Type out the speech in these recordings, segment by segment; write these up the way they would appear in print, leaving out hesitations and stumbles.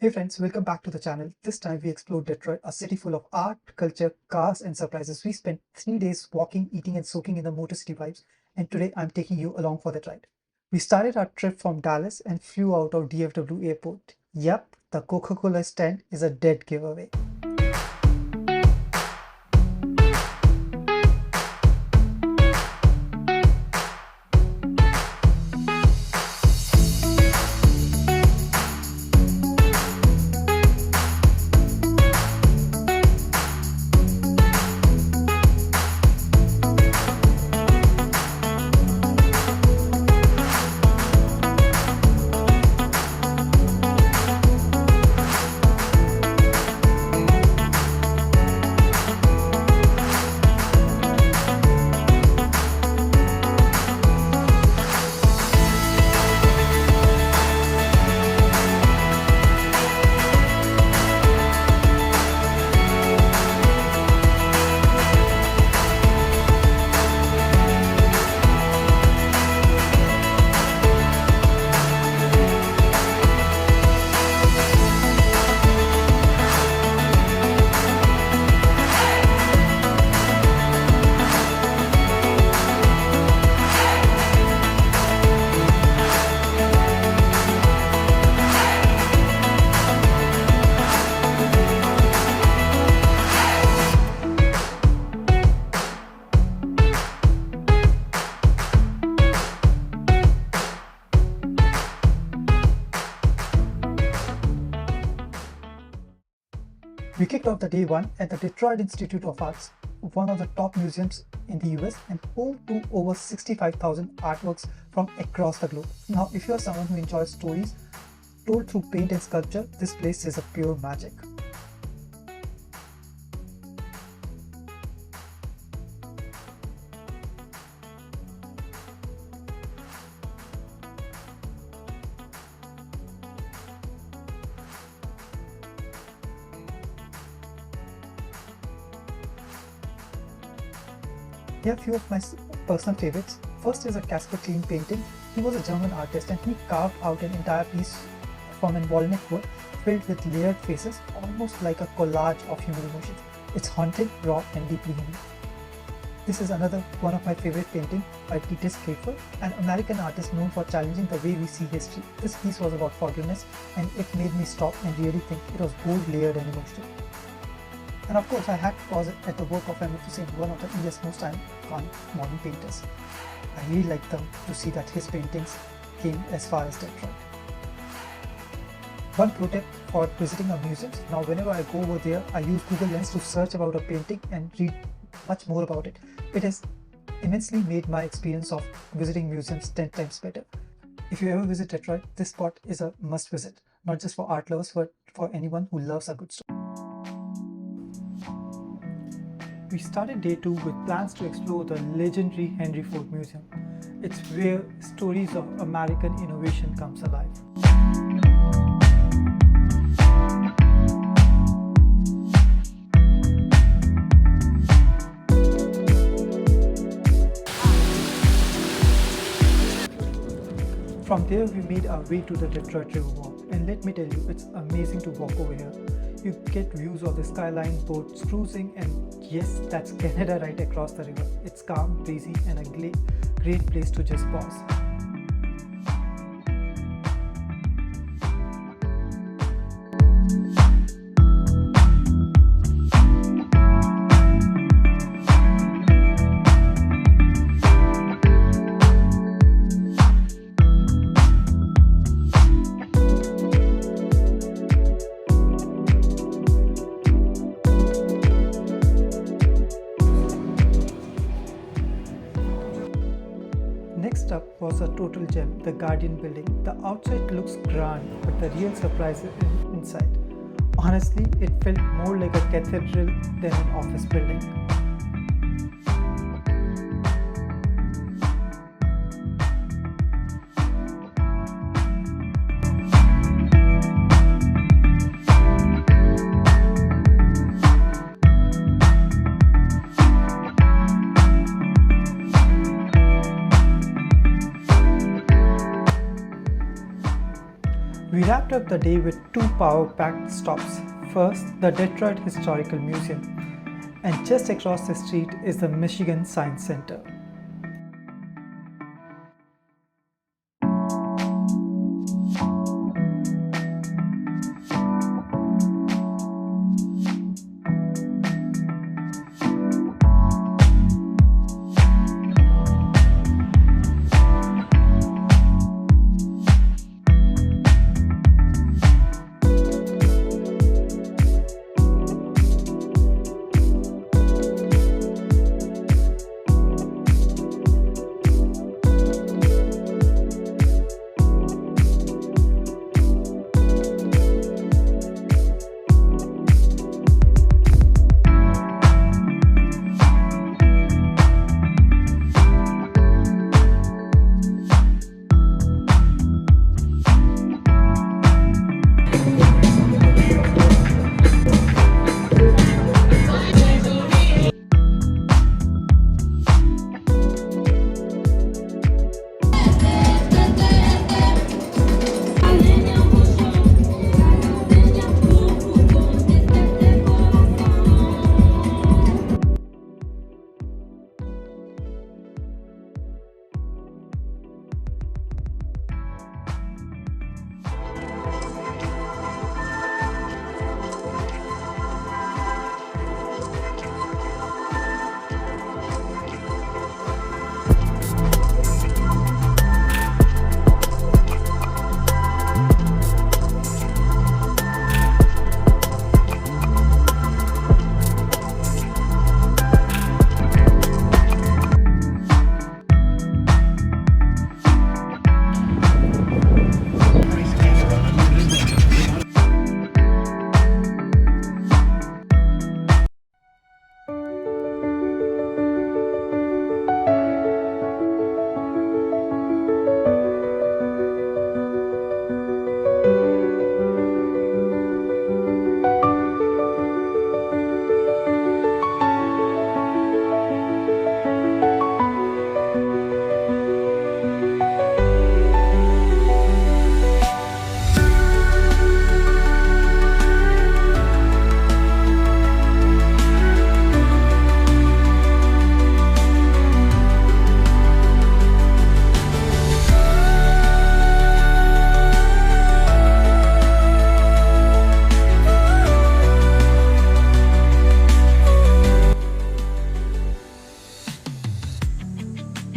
Hey friends, welcome back to the channel. This time we explored Detroit, a city full of art, culture, cars, and surprises. We spent 3 days walking, eating, and soaking in the Motor City vibes, and today I'm taking you along for that ride. We started our trip from Dallas and flew out of DFW airport. Yep, the Coca-Cola stand is a dead giveaway. We kicked off the day one at the Detroit Institute of Arts, one of the top museums in the US and home to over 65,000 artworks from across the globe. Now, if you are someone who enjoys stories told through paint and sculpture, this place is a pure magic. Here are a few of my personal favorites. First is a Casper Klein painting. He was a German artist and he carved out an entire piece from an walnut wood filled with layered faces, almost like a collage of human emotions. It's haunting, raw, and deeply human. This is another one of my favorite paintings by Peter Schaefer, an American artist known for challenging the way we see history. This piece was about forgiveness and it made me stop and really think. It was bold, layered, and emotional. And of course, I had to pause at the work of Emmet Hussein, one of the India's most iconic modern painters. I really liked to see that his paintings came as far as Detroit. One pro tip for visiting a museum: now whenever I go over there, I use Google Lens to search about a painting and read much more about it. It has immensely made my experience of visiting museums 10 times better. If you ever visit Detroit, this spot is a must visit, not just for art lovers, but for anyone who loves a good story. We started day 2 with plans to explore the legendary Henry Ford Museum. It's where stories of American innovation comes alive. From there we made our way to the Detroit Riverwalk, and let me tell you, it's amazing to walk over here. You get views of the skyline, boats cruising, and yes, that's Canada right across the river. It's calm, breezy, and a great place to just pause. Next up was a total gem, the Guardian building. The outside looks grand, but the real surprise is inside. Honestly, it felt more like a cathedral than an office building. wrapped up the day with two power-packed stops. First, the Detroit Historical Museum, and just across the street is the Michigan Science Center.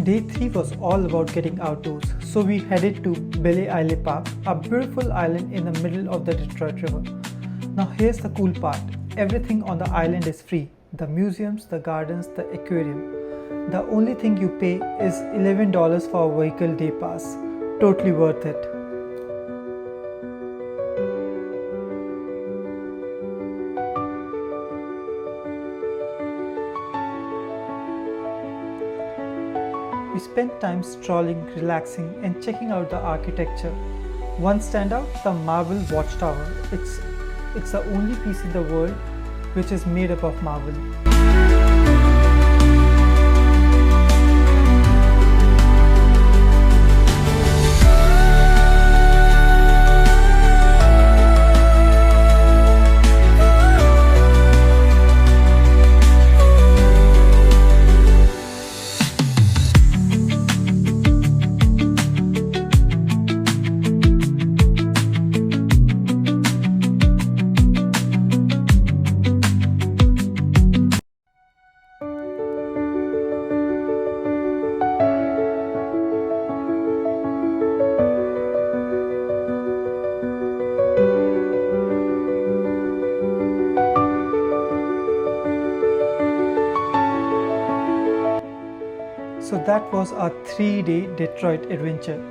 Day 3 was all about getting outdoors, so we headed to Belle Isle Park, a beautiful island in the middle of the Detroit River. Now here's the cool part, everything on the island is free, the museums, the gardens, the aquarium. The only thing you pay is $11 for a vehicle day pass, totally worth it. We spent time strolling, relaxing and checking out the architecture. One standout, the marble watchtower. It's the only piece in the world which is made up of marble. So that was our 3-day Detroit adventure.